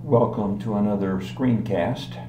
Welcome to another screencast.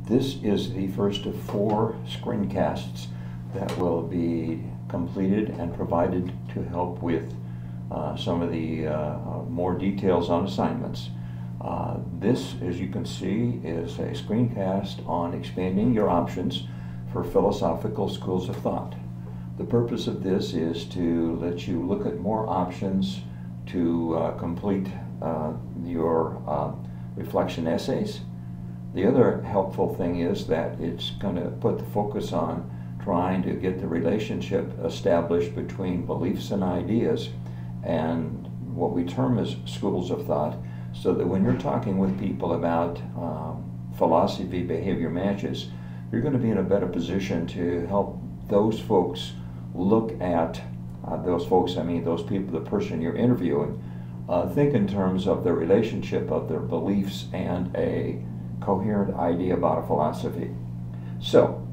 This is the first of 4 screencasts that will be completed and provided to help with some of the more details on assignments. This, as you can see, is a screencast on expanding your options for philosophical schools of thought. The purpose of this is to let you look at more options to complete your reflection essays. The other helpful thing is that it's going to put the focus on trying to get the relationship established between beliefs and ideas and what we term as schools of thought, so that when you're talking with people about philosophy behavior matches, you're going to be in a better position to help those folks look at those people, the person you're interviewing, think in terms of the relationship of their beliefs and a coherent idea about a philosophy. So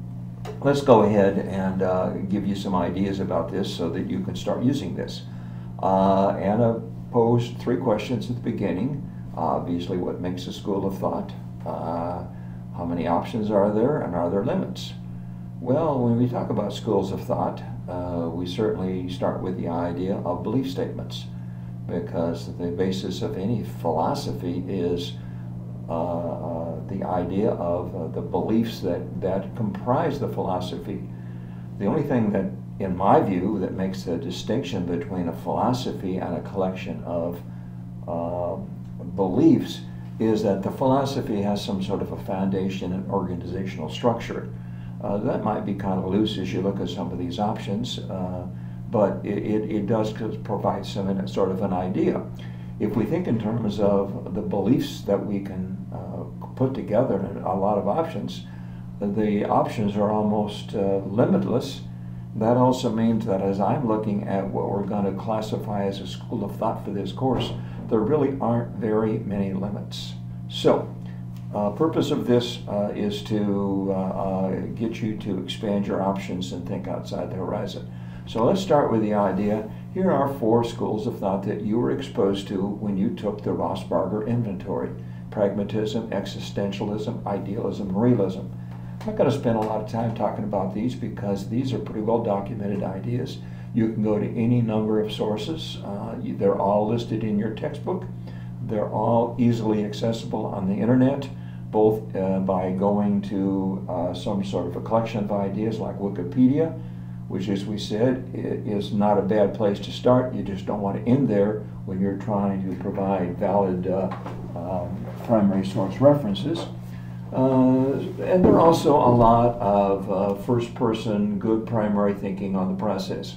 let's go ahead and give you some ideas about this so that you can start using this. Anna posed 3 questions at the beginning. Obviously, what makes a school of thought? How many options are there, and are there limits? Well, when we talk about schools of thought, we certainly start with the idea of belief statements, because the basis of any philosophy is the idea of the beliefs that comprise the philosophy. The only thing that, in my view, that makes the distinction between a philosophy and a collection of beliefs is that the philosophy has some sort of a foundation and organizational structure. That might be kind of loose as you look at some of these options, but it does provide some sort of an idea. If we think in terms of the beliefs that we can put together in a lot of options, the options are almost limitless. That also means that as I'm looking at what we're going to classify as a school of thought for this course, there really aren't very many limits. So, purpose of this is to get you to expand your options and think outside the horizon. So let's start with the idea. Here are 4 schools of thought that you were exposed to when you took the Rossbarger inventory: pragmatism, existentialism, idealism, realism. I'm not going to spend a lot of time talking about these because these are pretty well documented ideas. You can go to any number of sources. They're all listed in your textbook. They're all easily accessible on the internet, both by going to some sort of a collection of ideas like Wikipedia, which, as we said, is not a bad place to start. You just don't want to end there when you're trying to provide valid primary source references. And there are also a lot of first-person good primary thinking on the process.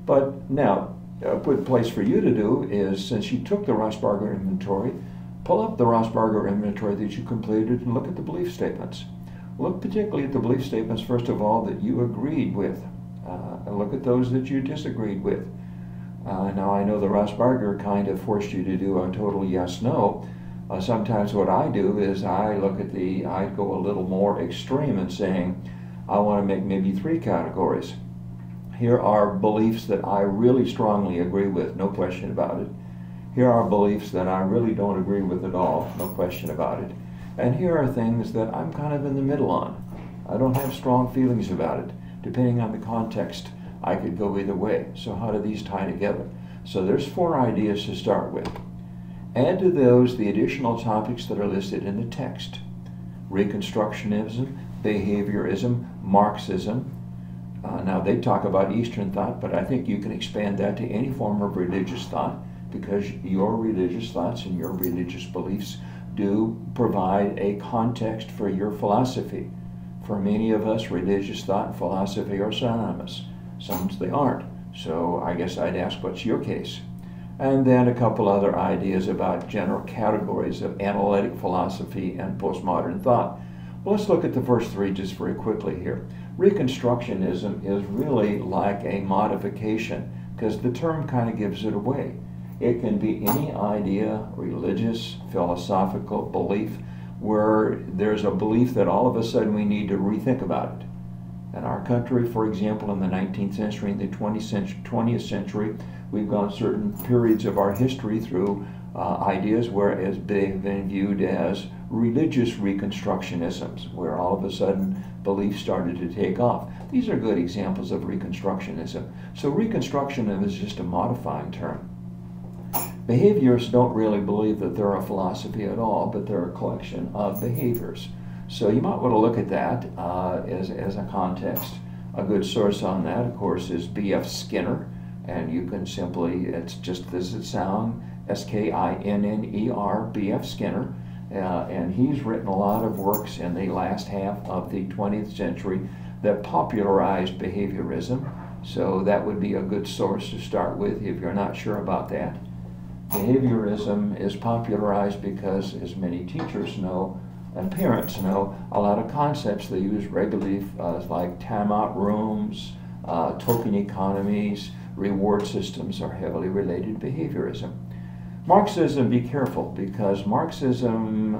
But now, a good place for you to do is, since you took the Rossbarger inventory, pull up the Rossbarger inventory that you completed and look at the belief statements. Look particularly at the belief statements, first of all, that you agreed with. And look at those that you disagreed with. Now, I know the Rossbarger kind of forced you to do a total yes-no. Sometimes what I do is I go a little more extreme in saying, I want to make maybe 3 categories. Here are beliefs that I really strongly agree with, no question about it. Here are beliefs that I really don't agree with at all, no question about it. And here are things that I'm kind of in the middle on. I don't have strong feelings about it. Depending on the context, I could go either way. So how do these tie together? So there's 4 ideas to start with. Add to those the additional topics that are listed in the text: Reconstructionism, behaviorism, Marxism. Now, they talk about Eastern thought, but I think you can expand that to any form of religious thought, because your religious thoughts and your religious beliefs do provide a context for your philosophy. For many of us, religious thought and philosophy are synonymous. Some they aren't. So I guess I'd ask, what's your case? And then a couple other ideas about general categories of analytic philosophy and postmodern thought. Well, let's look at the first 3 just very quickly here. Reconstructionism is really like a modification, because the term kind of gives it away. It can be any idea, religious, philosophical belief, where there's a belief that all of a sudden we need to rethink about it. In our country, for example, in the 19th century and the 20th century, we've gone certain periods of our history through ideas, whereas they've been viewed as religious reconstructionisms, where all of a sudden beliefs started to take off. These are good examples of reconstructionism. So reconstructionism is just a modifying term. Behaviorists don't really believe that they're a philosophy at all, but they're a collection of behaviors. So you might want to look at that as a context. A good source on that, of course, is B.F. Skinner, and you can simply, it's just as it sounds, S-K-I-N-N-E-R, B.F. Skinner, and he's written a lot of works in the last half of the 20th century that popularized behaviorism. So that would be a good source to start with if you're not sure about that. Behaviorism is popularized because, as many teachers know and parents know, a lot of concepts they use regularly, like timeout rooms, token economies, reward systems, are heavily related to behaviorism. Marxism, be careful, because Marxism,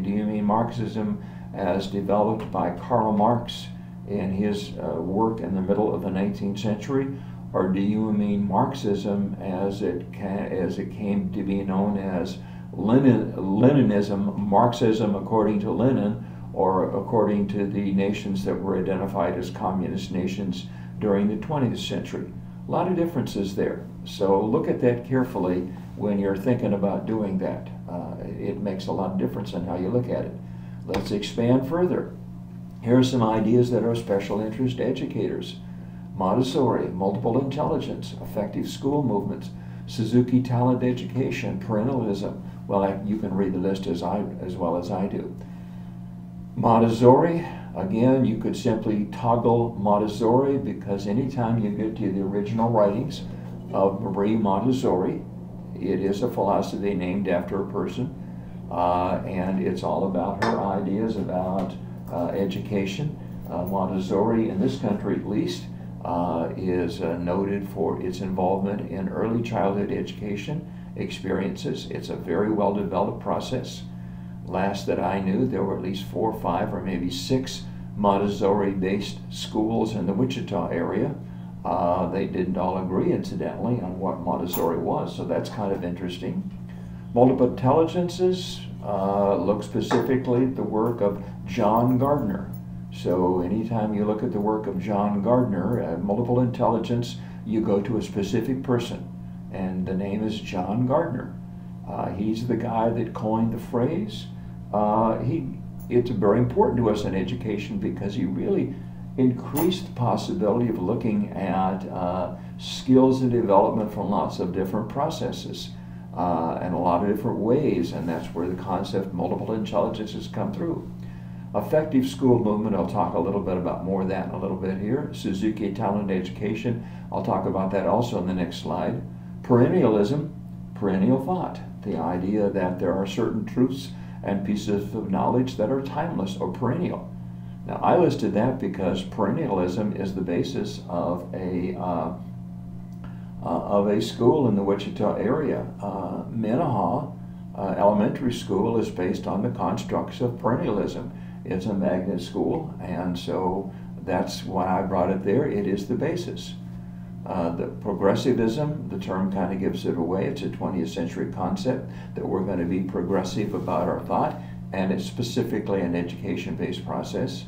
do you mean Marxism as developed by Karl Marx in his work in the middle of the 19th century, or do you mean Marxism as it came to be known as Leninism, Marxism according to Lenin, or according to the nations that were identified as communist nations during the 20th century? A lot of differences there. So look at that carefully when you're thinking about doing that. It makes a lot of difference in how you look at it. Let's expand further. Here are some ideas that are of special interest to educators. Montessori, multiple intelligence, effective school movements, Suzuki talent education, parentalism. Well, you can read the list as well as I do. Montessori, again, you could simply toggle Montessori, because anytime you get to the original writings of Marie Montessori, it is a philosophy named after a person, and it's all about her ideas about education. Montessori, in this country at least, is noted for its involvement in early childhood education experiences. It's a very well developed process. Last that I knew, there were at least 4 or 5 or maybe 6 Montessori-based schools in the Wichita area. They didn't all agree, incidentally, on what Montessori was, so that's kind of interesting. Multiple intelligences look specifically at the work of John Gardner. So anytime you look at the work of John Gardner, multiple intelligence, you go to a specific person, and the name is John Gardner. He's the guy that coined the phrase. It's very important to us in education because he really increased the possibility of looking at skills and development from lots of different processes and a lot of different ways, and that's where the concept of multiple intelligence has come through. Effective school movement, I'll talk a little bit about more of that in a little bit here. Suzuki talent education, I'll talk about that also in the next slide. Perennialism, perennial thought, the idea that there are certain truths and pieces of knowledge that are timeless or perennial. Now, I listed that because perennialism is the basis of a school in the Wichita area. Minaha Elementary School is based on the constructs of perennialism. It's a magnet school, and so that's why I brought it there. It is the basis. The progressivism, the term kind of gives it away. It's a 20th century concept that we're going to be progressive about our thought, and it's specifically an education-based process.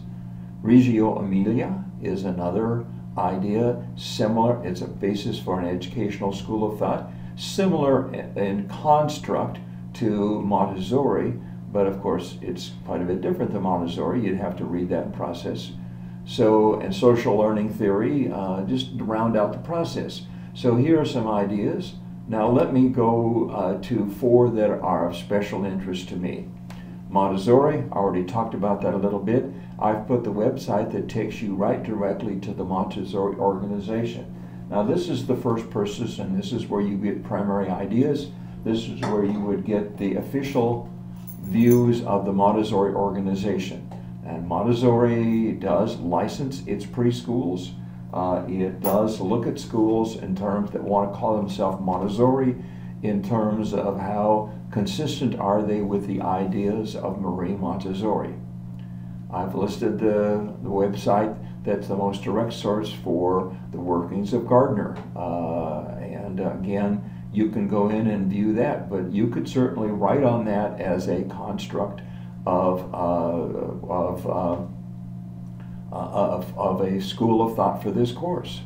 Reggio Emilia is another idea, similar. It's a basis for an educational school of thought, similar in construct to Montessori, but of course it's quite a bit different than Montessori. You'd have to read that process. So, and social learning theory, just to round out the process. So here are some ideas. Now let me go to 4 that are of special interest to me. Montessori, I already talked about that a little bit. I've put the website that takes you right directly to the Montessori organization. Now this is the first person, and this is where you get primary ideas. This is where you would get the official views of the Montessori organization. And Montessori does license its preschools. It does look at schools in terms that want to call themselves Montessori, in terms of how consistent are they with the ideas of Marie Montessori. I've listed the website that's the most direct source for the workings of Gardner. And again, you can go in and view that, but you could certainly write on that as a construct of a school of thought for this course.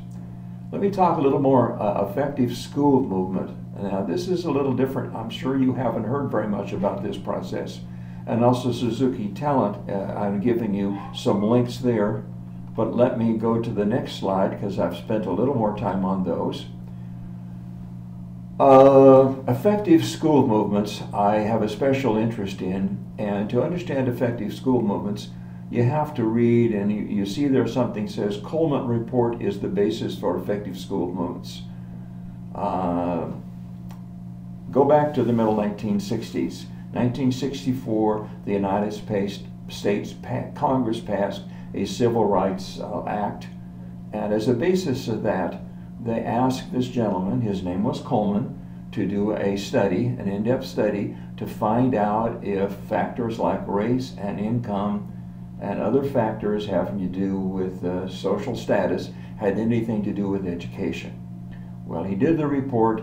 Let me talk a little more effective school movement. Now this is a little different. I'm sure you haven't heard very much about this process. And also Suzuki Talent, I'm giving you some links there, but let me go to the next slide because I've spent a little more time on those. Effective school movements I have a special interest in, and to understand effective school movements you have to read, and you see there's something that says Coleman Report is the basis for effective school movements. Go back to the middle 1960s. 1964, the United States Congress passed a Civil Rights Act, and as a basis of that, they asked this gentleman, his name was Coleman, to do a study, an in-depth study, to find out if factors like race and income and other factors having to do with social status had anything to do with education. Well, he did the report,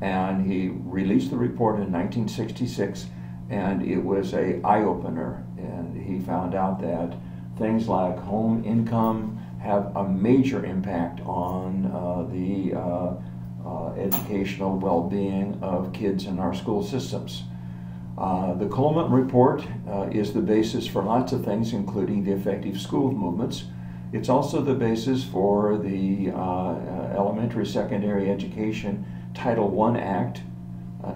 and he released the report in 1966, and it was an eye-opener, and he found out that things like home income have a major impact on the educational well-being of kids in our school systems. The Coleman Report is the basis for lots of things, including the effective school movements. It's also the basis for the Elementary Secondary Education Title I Act.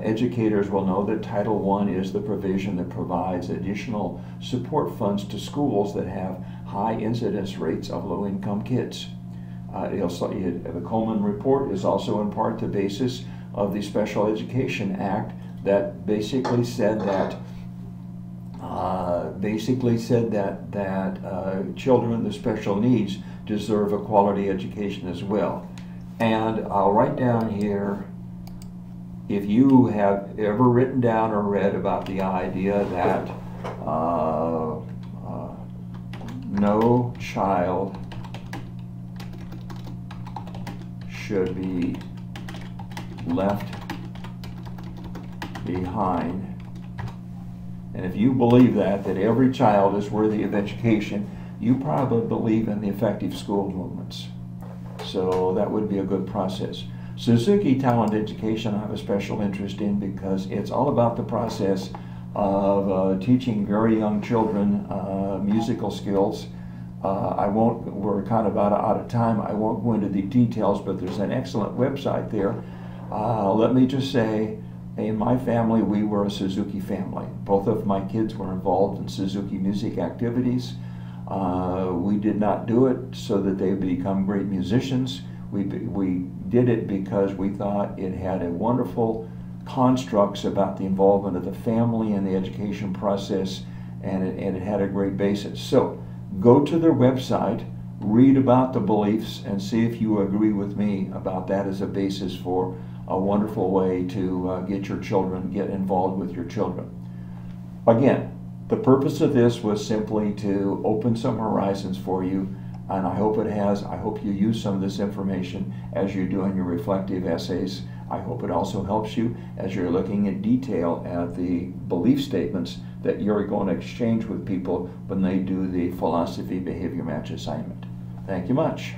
Educators will know that Title I is the provision that provides additional support funds to schools that have high incidence rates of low-income kids. The Coleman Report is also in part the basis of the Special Education Act that basically said that children with special needs deserve a quality education as well. And I'll write down here, if you have ever written down or read about the idea that no child should be left behind, and if you believe that every child is worthy of education, you probably believe in the effective school movements. So that would be a good process. Suzuki Talent Education I have a special interest in because it's all about the process of teaching very young children musical skills. We're kind of out of time. I won't go into the details, but there's an excellent website there. Let me just say, in my family, we were a Suzuki family. Both of my kids were involved in Suzuki music activities. We did not do it so that they would become great musicians. We did it because we thought it had a wonderful constructs about the involvement of the family in the education process, and it had a great basis. So go to their website, read about the beliefs, and see if you agree with me about that as a basis for a wonderful way to get involved with your children. Again, the purpose of this was simply to open some horizons for you, and I hope it has. I hope you use some of this information as you're doing your reflective essays. I hope it also helps you as you're looking in detail at the belief statements that you're going to exchange with people when they do the philosophy behavior match assignment. Thank you much.